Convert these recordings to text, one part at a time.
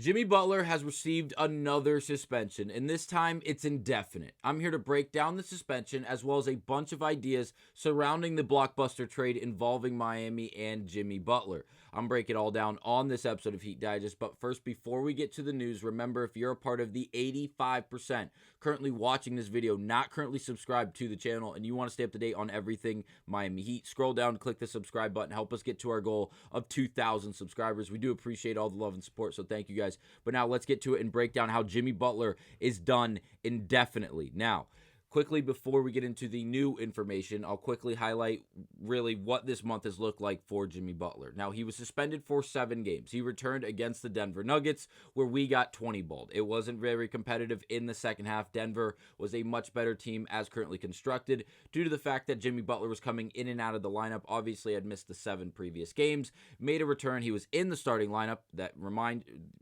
Jimmy Butler has received another suspension, and this time it's indefinite. I'm here to break down the suspension as well as a bunch of ideas surrounding the blockbuster trade involving Miami and Jimmy Butler. I'm breaking it all down on this episode of Heat Digest, but first, before we get to the news, remember if you're a part of the 85% currently watching this video, not currently subscribed to the channel, and you want to stay up to date on everything Miami Heat, scroll down, click the subscribe button, help us get to our goal of 2,000 subscribers. We do appreciate all the love and support, so thank you guys. But now let's get to it and break down how Jimmy Butler is done indefinitely. Now, quickly before we get into the new information, I'll quickly highlight really what this month has looked like for Jimmy Butler. Now, he was suspended for 7 games. He returned against the Denver Nuggets, where we got 20-balled. It wasn't very competitive in the second half. Denver was a much better team as currently constructed due to the fact that Jimmy Butler was coming in and out of the lineup. Obviously, had missed the 7 previous games, made a return. He was in the starting lineup.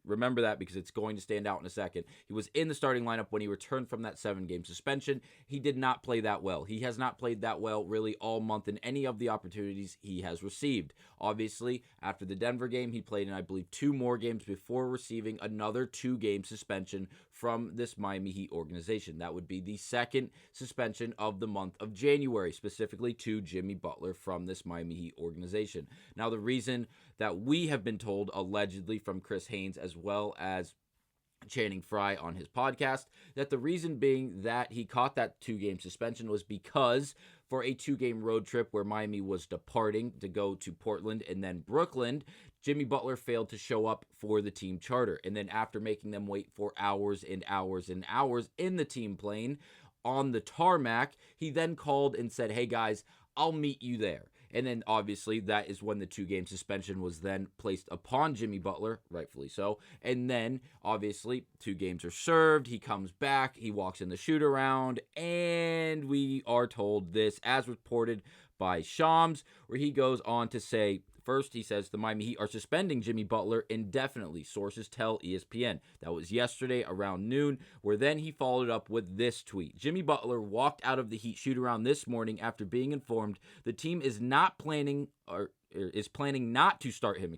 Remember that because it's going to stand out in a second. He was in the starting lineup when he returned from that 7-game suspension. He did not play that well. He has not played that well really all month in any of the opportunities he has received. Obviously, after the Denver game, he played in, I believe, 2 more games before receiving another 2-game suspension from this Miami Heat organization. That would be the second suspension of the month of January, specifically to Jimmy Butler from this Miami Heat organization. Now, the reason that we have been told, allegedly from Chris Haynes as well as Channing Frye on his podcast, that the reason being that he caught that 2-game suspension was because for a 2-game road trip where Miami was departing to go to Portland and then Brooklyn, Jimmy Butler failed to show up for the team charter. And then after making them wait for hours and hours and hours in the team plane on the tarmac, he then called and said, "Hey guys, I'll meet you there." And then, obviously, that is when the 2-game suspension was then placed upon Jimmy Butler, rightfully so. And then, obviously, 2 games are served. He comes back. He walks in the shoot-around. And we are told this, as reported by Shams, where he goes on to say, first, he says the Miami Heat are suspending Jimmy Butler indefinitely. Sources tell ESPN. That was yesterday around noon, where then he followed up with this tweet. Jimmy Butler walked out of the Heat shoot-around this morning after being informed the team is planning not to start him,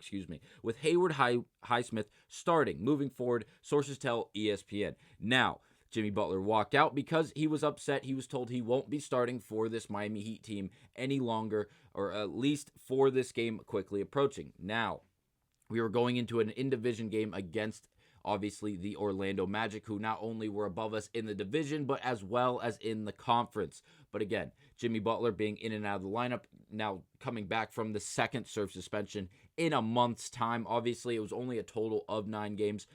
with Hayward Highsmith starting. Moving forward, sources tell ESPN. Now, Jimmy Butler walked out because he was upset. He was told he won't be starting for this Miami Heat team any longer, or at least for this game quickly approaching. Now, we were going into an in-division game against, obviously, the Orlando Magic, who not only were above us in the division, but as well as in the conference. But again, Jimmy Butler being in and out of the lineup, now coming back from the second serve suspension in a month's time. Obviously, it was only a total of 9 games.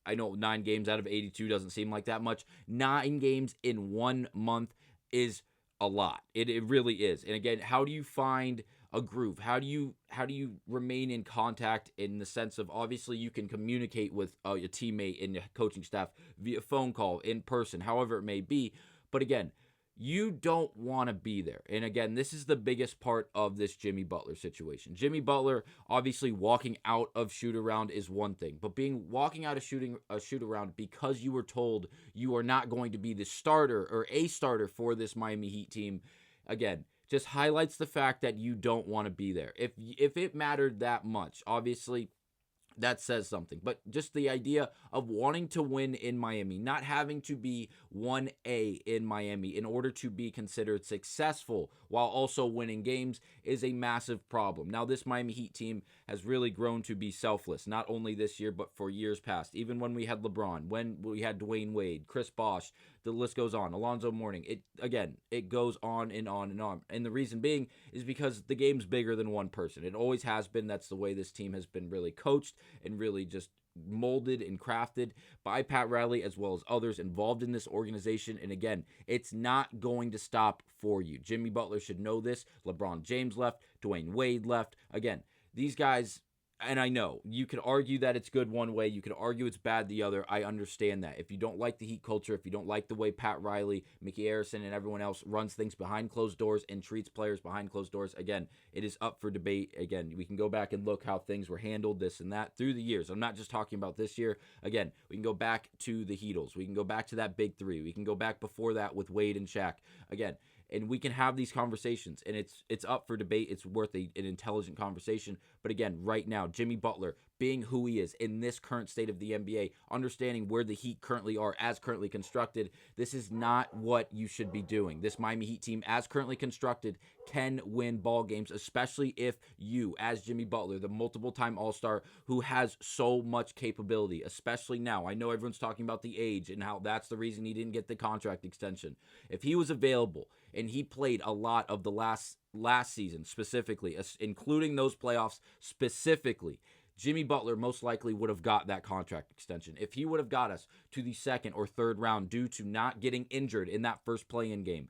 I know 9 games out of 82 doesn't seem like that much. 9 games in 1 month is a lot. It really is. And again, how do you find a groove? How do you remain in contact in the sense of, obviously you can communicate with a teammate and the coaching staff via phone call, in person, however it may be. But again, you don't want to be there. And again, this is the biggest part of this Jimmy Butler situation. Jimmy Butler, obviously walking out of shoot-around is one thing, but walking out of shoot-around because you were told you are not going to be the starter or a starter for this Miami Heat team, again, just highlights the fact that you don't want to be there. If it mattered that much, obviously that says something. But just the idea of wanting to win in Miami, not having to be 1A in Miami in order to be considered successful while also winning games is a massive problem. Now, this Miami Heat team has really grown to be selfless, not only this year, but for years past. Even when we had LeBron, when we had Dwayne Wade, Chris Bosh, the list goes on, Alonzo Mourning. It goes on and on and on. And the reason being is because the game's bigger than one person. It always has been. That's the way this team has been really coached and really just molded and crafted by Pat Riley as well as others involved in this organization. And again, it's not going to stop for you. Jimmy Butler should know this. LeBron James left. Dwayne Wade left. Again, these guys, and I know you could argue that it's good one way, you could argue it's bad the other. I understand that. If you don't like the Heat culture, if you don't like the way Pat Riley, Mickey Arison, and everyone else runs things behind closed doors and treats players behind closed doors, again, it is up for debate. Again, we can go back and look how things were handled, this and that, through the years. I'm not just talking about this year. Again, we can go back to the Heatles. We can go back to that big three. We can go back before that with Wade and Shaq. Again, and we can have these conversations, and it's up for debate. It's worth an intelligent conversation. But again, right now, Jimmy Butler being who he is in this current state of the NBA, understanding where the Heat currently are as currently constructed, this is not what you should be doing. This Miami Heat team, as currently constructed, can win ball games, especially if you, as Jimmy Butler, the multiple-time All-Star who has so much capability, especially now. I know everyone's talking about the age and how that's the reason he didn't get the contract extension. If he was available and he played a lot of the last season specifically, including those playoffs specifically, Jimmy Butler most likely would have got that contract extension. If he would have got us to the second or third round due to not getting injured in that first play-in game,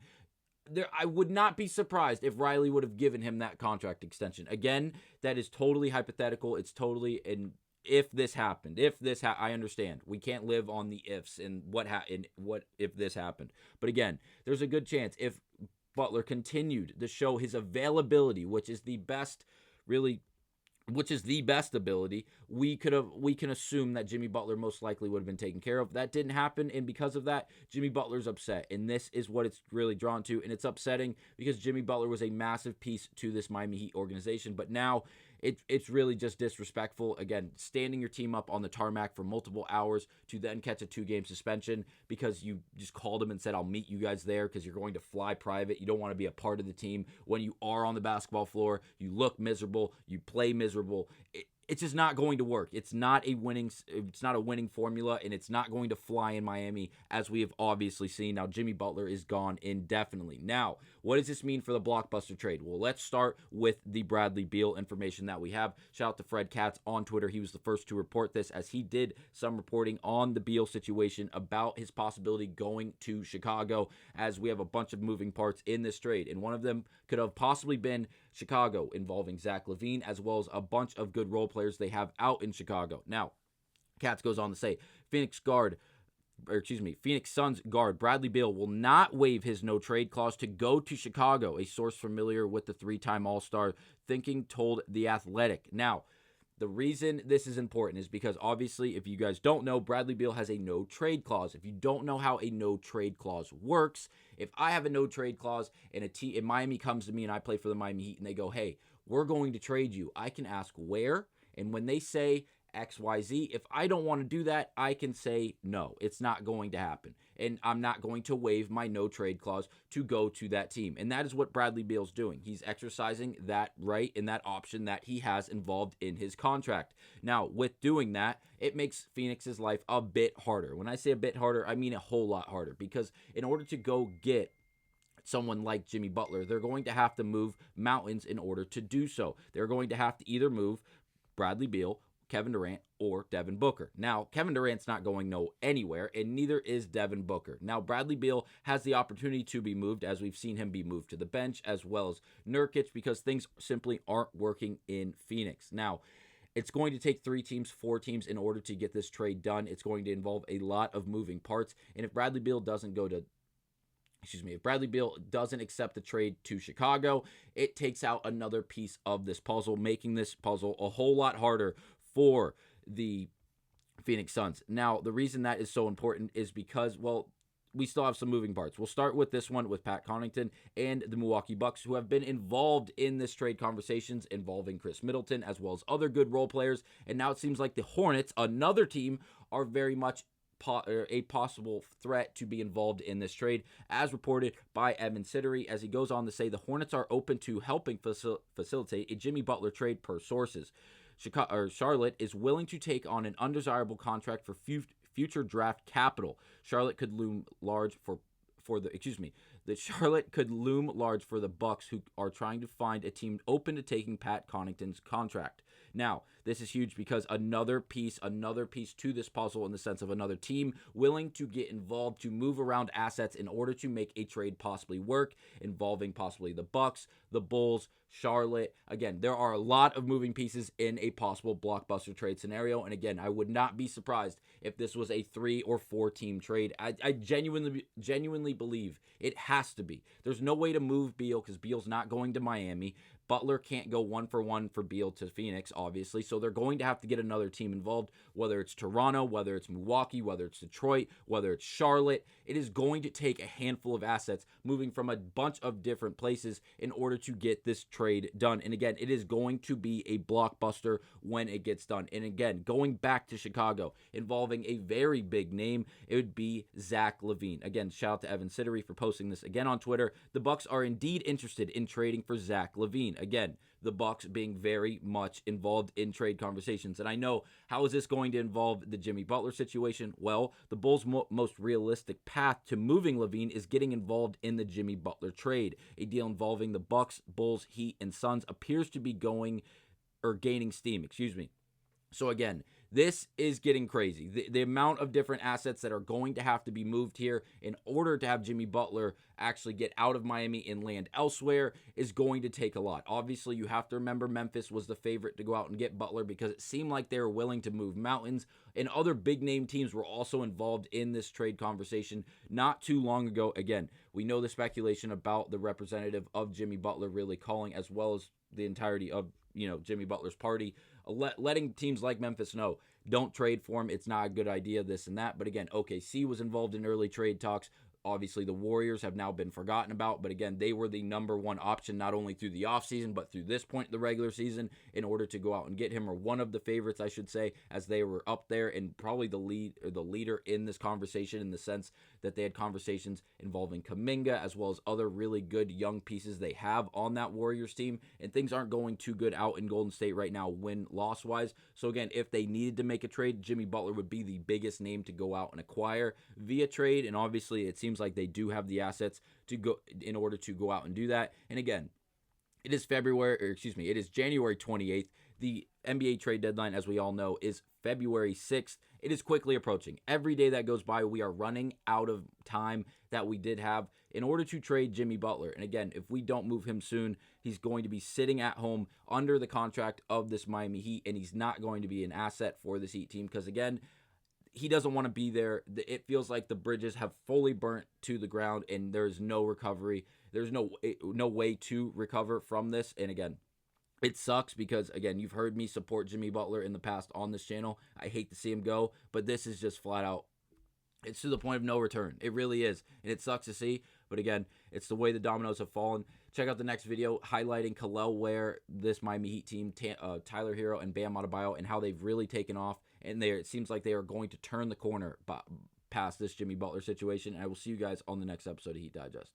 I would not be surprised if Riley would have given him that contract extension. Again, that is totally hypothetical. It's totally if this happened. I understand. We can't live on the ifs and what if this happened. But again, there's a good chance if Butler continued to show his availability, which is the best ability, we can assume that Jimmy Butler most likely would have been taken care of. That didn't happen, and because of that, Jimmy Butler's upset, and this is what it's really drawn to, and it's upsetting because Jimmy Butler was a massive piece to this Miami Heat organization, but now it's really just disrespectful. Again, standing your team up on the tarmac for multiple hours to then catch a 2-game suspension because you just called him and said, I'll meet you guys there because you're going to fly private. You don't want to be a part of the team. When you are on the basketball floor, you look miserable, you play miserable. It's just not going to work. It's not a winning formula, and it's not going to fly in Miami, as we have obviously seen. Now, Jimmy Butler is gone indefinitely. Now, what does this mean for the blockbuster trade? Well, let's start with the Bradley Beal information that we have. Shout out to Fred Katz on Twitter. He was the first to report this, as he did some reporting on the Beal situation about his possibility going to Chicago, as we have a bunch of moving parts in this trade, and one of them could have possibly been Chicago, involving Zach LaVine, as well as a bunch of good role players they have out in Chicago. Now, Katz goes on to say, Phoenix Suns guard Bradley Beal will not waive his no-trade clause to go to Chicago, a source familiar with the 3-time All-Star told The Athletic. Now, the reason this is important is because, obviously, if you guys don't know, Bradley Beal has a no-trade clause. If you don't know how a no-trade clause works, if I have a no-trade clause and Miami comes to me and I play for the Miami Heat and they go, hey, we're going to trade you, I can ask where, and when they say XYZ, if I don't want to do that, I can say no, it's not going to happen. And I'm not going to waive my no trade clause to go to that team. And that is what Bradley Beal's doing. He's exercising that right and that option that he has involved in his contract. Now, with doing that, it makes Phoenix's life a bit harder. When I say a bit harder, I mean a whole lot harder, because in order to go get someone like Jimmy Butler, they're going to have to move mountains in order to do so. They're going to have to either move Bradley Beal, Kevin Durant, or Devin Booker. Now, Kevin Durant's not going anywhere, and neither is Devin Booker. Now, Bradley Beal has the opportunity to be moved, as we've seen him be moved to the bench, as well as Nurkic, because things simply aren't working in Phoenix. Now, it's going to take 4 teams in order to get this trade done. It's going to involve a lot of moving parts, and if Bradley Beal doesn't accept the trade to Chicago, it takes out another piece of this puzzle, making this puzzle a whole lot harder for the Phoenix Suns. Now, the reason that is so important is because, well, we still have some moving parts. We'll start with this one with Pat Connaughton and the Milwaukee Bucks, who have been involved in this trade conversations involving Chris Middleton, as well as other good role players. And now it seems like the Hornets, another team, are very much a possible threat to be involved in this trade, as reported by Evan Siddery, as he goes on to say the Hornets are open to helping facilitate a Jimmy Butler trade per sources. Charlotte is willing to take on an undesirable contract for future draft capital. Charlotte could loom large for the Bucks, who are trying to find a team open to taking Pat Connaughton's contract. Now, this is huge because another piece to this puzzle, in the sense of another team willing to get involved to move around assets in order to make a trade possibly work, involving possibly the Bucks, the Bulls, Charlotte. Again, there are a lot of moving pieces in a possible blockbuster trade scenario. And again, I would not be surprised if this was a 3 or 4 team trade. I genuinely believe it has to be. There's no way to move Beal because Beal's not going to Miami. Butler can't go 1-for-1 for Beal to Phoenix, obviously, so they're going to have to get another team involved, whether it's Toronto, whether it's Milwaukee, whether it's Detroit, whether it's Charlotte. It is going to take a handful of assets moving from a bunch of different places in order to get this trade done. And again, it is going to be a blockbuster when it gets done. And again, going back to Chicago, involving a very big name, it would be Zach LaVine. Again, shout out to Evan Sittery for posting this again on Twitter. The Bucks are indeed interested in trading for Zach LaVine. Again, the Bucks being very much involved in trade conversations. And I know, how is this going to involve the Jimmy Butler situation? Well, the Bulls' most realistic path to moving LaVine is getting involved in the Jimmy Butler trade. A deal involving the Bucks, Bulls, Heat, and Suns appears to be gaining steam, So again, this is getting crazy. The amount of different assets that are going to have to be moved here in order to have Jimmy Butler actually get out of Miami and land elsewhere is going to take a lot. Obviously, you have to remember Memphis was the favorite to go out and get Butler because it seemed like they were willing to move mountains, and other big-name teams were also involved in this trade conversation not too long ago. Again, we know the speculation about the representative of Jimmy Butler really calling, as well as the entirety of Jimmy Butler's party, letting teams like Memphis know, don't trade for him. It's not a good idea, this and that. But again, OKC was involved in early trade talks. Obviously, the Warriors have now been forgotten about, but again, they were the number one option not only through the offseason, but through this point in the regular season in order to go out and get him, or one of the favorites, I should say, as they were up there and probably the leader in this conversation, in the sense that they had conversations involving Kuminga as well as other really good young pieces they have on that Warriors team, and things aren't going too good out in Golden State right now win-loss wise. So again, if they needed to make a trade, Jimmy Butler would be the biggest name to go out and acquire via trade, and obviously it seems like they do have the assets to go in order to go out and do that. And again, it is January 28th. The NBA trade deadline, as we all know, is February 6th. It is quickly approaching. Every day that goes by, we are running out of time that we did have in order to trade Jimmy Butler. And again, if we don't move him soon, he's going to be sitting at home under the contract of this Miami Heat, and he's not going to be an asset for this Heat team because, again, he doesn't want to be there. It feels like the bridges have fully burnt to the ground, and there's no recovery. There's no way to recover from this. And again, it sucks because, again, you've heard me support Jimmy Butler in the past on this channel. I hate to see him go, but this is just flat out, it's to the point of no return. It really is, and it sucks to see. But again, it's the way the dominoes have fallen. Check out the next video highlighting Kelel Ware, this Miami Heat team, Tyler Hero, and Bam Adebayo, and how they've really taken off. And it seems like they are going to turn the corner past this Jimmy Butler situation. And I will see you guys on the next episode of Heat Digest.